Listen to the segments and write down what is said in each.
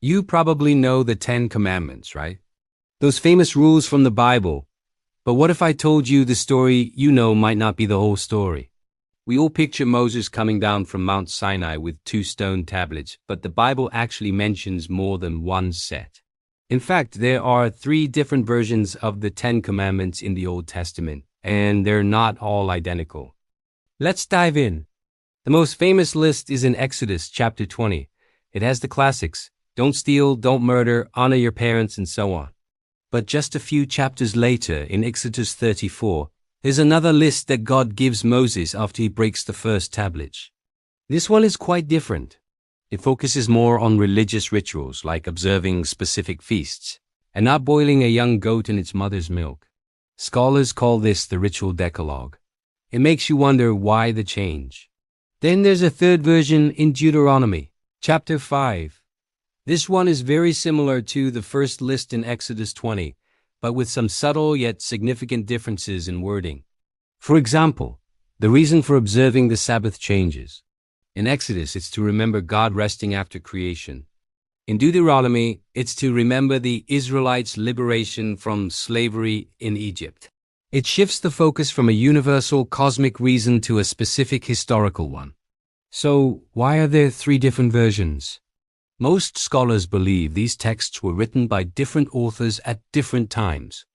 You probably know the Ten Commandments, right? Those famous rules from the Bible. But what if I told you the story you know might not be the whole story? We all picture Moses coming down from Mount Sinai with 2 stone tablets, but the Bible actually mentions more than one set. In fact, there are 3 different versions of the Ten Commandments in the Old Testament, and they're not all identical. Let's dive in. The most famous list is in Exodus chapter 20. It has the classics: don't steal, don't murder, honor your parents, and so on. But just a few chapters later, in Exodus 34, there's another list that God gives Moses after he breaks the first tablet. This one is quite different. It focuses more on religious rituals like observing specific feasts and not boiling a young goat in its mother's milk. Scholars call this the ritual decalogue. It makes you wonder why the change. Then there's a third version in Deuteronomy, chapter 5. This one is very similar to the first list in Exodus 20, but with some subtle yet significant differences in wording. For example, the reason for observing the Sabbath changes. In Exodus, it's to remember God resting after creation. In Deuteronomy, it's to remember the Israelites' liberation from slavery in Egypt. It shifts the focus from a universal cosmic reason to a specific historical one. So, why are there 3 different versions? Most scholars believe these texts were written by different authors at different times.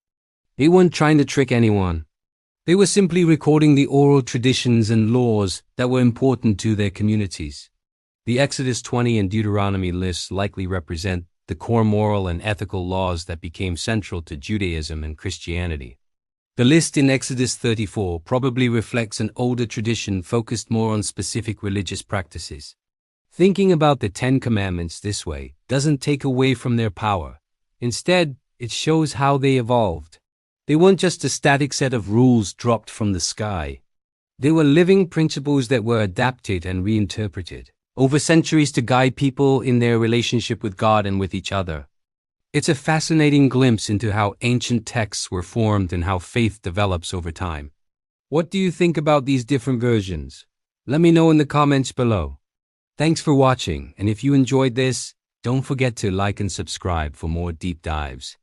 They weren't trying to trick anyone. They were simply recording the oral traditions and laws that were important to their communities. The Exodus 20 and Deuteronomy lists likely represent the core moral and ethical laws that became central to Judaism and Christianity. The list in Exodus 34 probably reflects an older tradition focused more on specific religious practices. Thinking about the 10 Commandments this way doesn't take away from their power. Instead, it shows how they evolved. They weren't just a static set of rules dropped from the sky. They were living principles that were adapted and reinterpreted over centuries to guide people in their relationship with God and with each other. It's a fascinating glimpse into how ancient texts were formed and how faith develops over time. What do you think about these different versions? Let me know in the comments below. Thanks for watching, and if you enjoyed this, don't forget to like and subscribe for more deep dives.